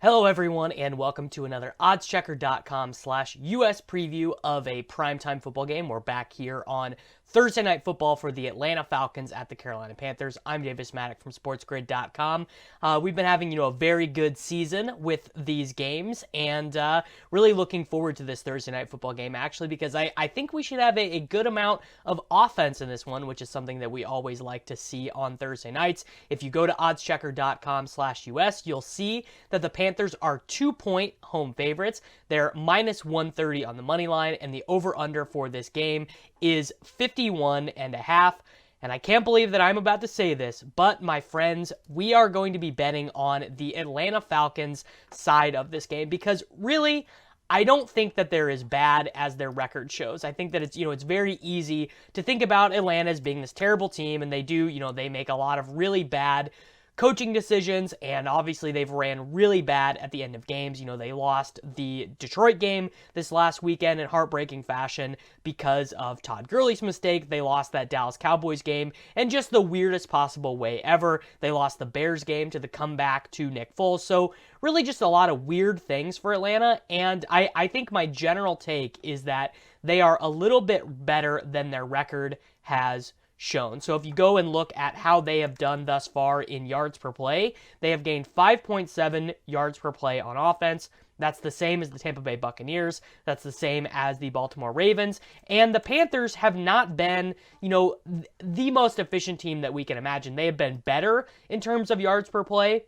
Hello everyone, and welcome to another OddsChecker.com/US preview of a primetime football game. We're back here on Thursday Night Football for the Atlanta Falcons at the Carolina Panthers. I'm Davis Mattek from SportsGrid.com. We've been having, a very good season with these games, and really looking forward to this Thursday Night Football game, actually, because I think we should have a good amount of offense in this one, which is something that we always like to see on Thursday nights. If you go to OddsChecker.com/US, you'll see that the Panthers are 2-point home favorites. They're minus 130 on the money line, and the over-under for this game is 51.5. And I can't believe that I'm about to say this, but my friends, we are going to be betting on the Atlanta Falcons side of this game because really, I don't think that they're as bad as their record shows. I think that it's very easy to think about Atlanta as being this terrible team, and they they make a lot of really bad coaching decisions, and obviously they've ran really bad at the end of games. They lost the Detroit game this last weekend in heartbreaking fashion because of Todd Gurley's mistake. They lost that Dallas Cowboys game in just the weirdest possible way ever. They lost the Bears game to the comeback to Nick Foles. So really just a lot of weird things for Atlanta, and I think my general take is that they are a little bit better than their record has shown. So if you go and look at how they have done thus far in yards per play, they have gained 5.7 yards per play on offense. That's the same as the Tampa Bay Buccaneers. That's the same as the Baltimore Ravens. And the Panthers have not been, the most efficient team that we can imagine. They have been better in terms of yards per play,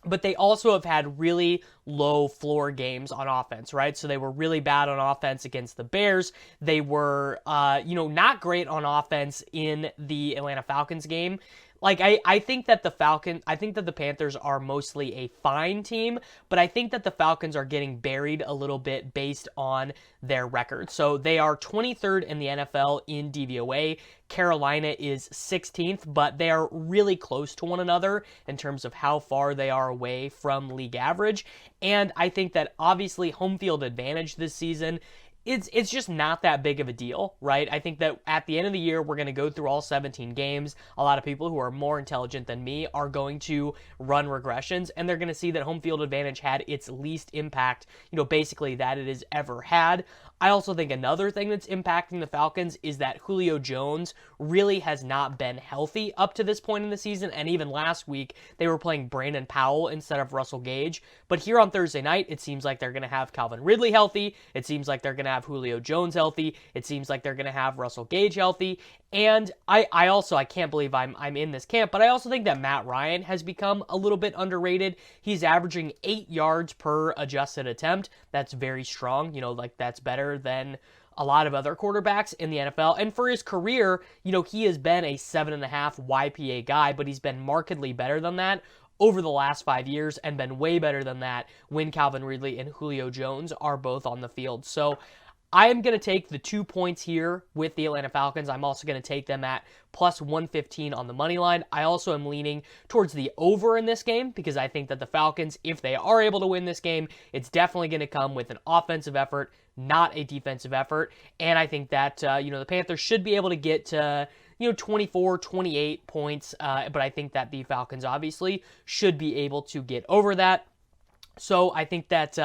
but they also have had really low floor games on offense, right? So they were really bad on offense against the Bears. They were, not great on offense in the Atlanta Falcons game. I think that the Panthers are mostly a fine team, but I think that the Falcons are getting buried a little bit based on their record. So they are 23rd in the NFL in DVOA. Carolina is 16th, but they are really close to one another in terms of how far they are away from league average. And I think that obviously home field advantage this season, it's just not that big of a deal, right? I think that at the end of the year, we're going to go through all 17 games. A lot of people who are more intelligent than me are going to run regressions, and they're going to see that home field advantage had its least impact, basically that it has ever had. I also think another thing that's impacting the Falcons is that Julio Jones really has not been healthy up to this point in the season, and even last week, they were playing Brandon Powell instead of Russell Gage. But here on Thursday night, it seems like they're going to have Calvin Ridley healthy. It seems like they're going to have Julio Jones healthy. It seems like they're going to have Russell Gage healthy. And I can't believe I'm in this camp, but I also think that Matt Ryan has become a little bit underrated. He's averaging 8 yards per adjusted attempt. That's very strong. That's better than a lot of other quarterbacks in the NFL. And for his career, he has been a 7.5 YPA guy, but he's been markedly better than that over the last 5 years and been way better than that when Calvin Ridley and Julio Jones are both on the field. So I am going to take the 2 points here with the Atlanta Falcons. I'm also going to take them at plus 115 on the money line. I also am leaning towards the over in this game because I think that the Falcons, if they are able to win this game, it's definitely going to come with an offensive effort, not a defensive effort. And I think that, the Panthers should be able to get to 24, 28 points. But I think that the Falcons obviously should be able to get over that. So I think that,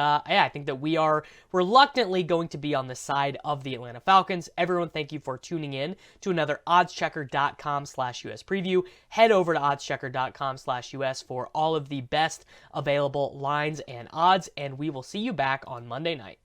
we are reluctantly going to be on the side of the Atlanta Falcons. Everyone, thank you for tuning in to another OddsChecker.com/US preview. Head over to OddsChecker.com/US for all of the best available lines and odds, and we will see you back on Monday night.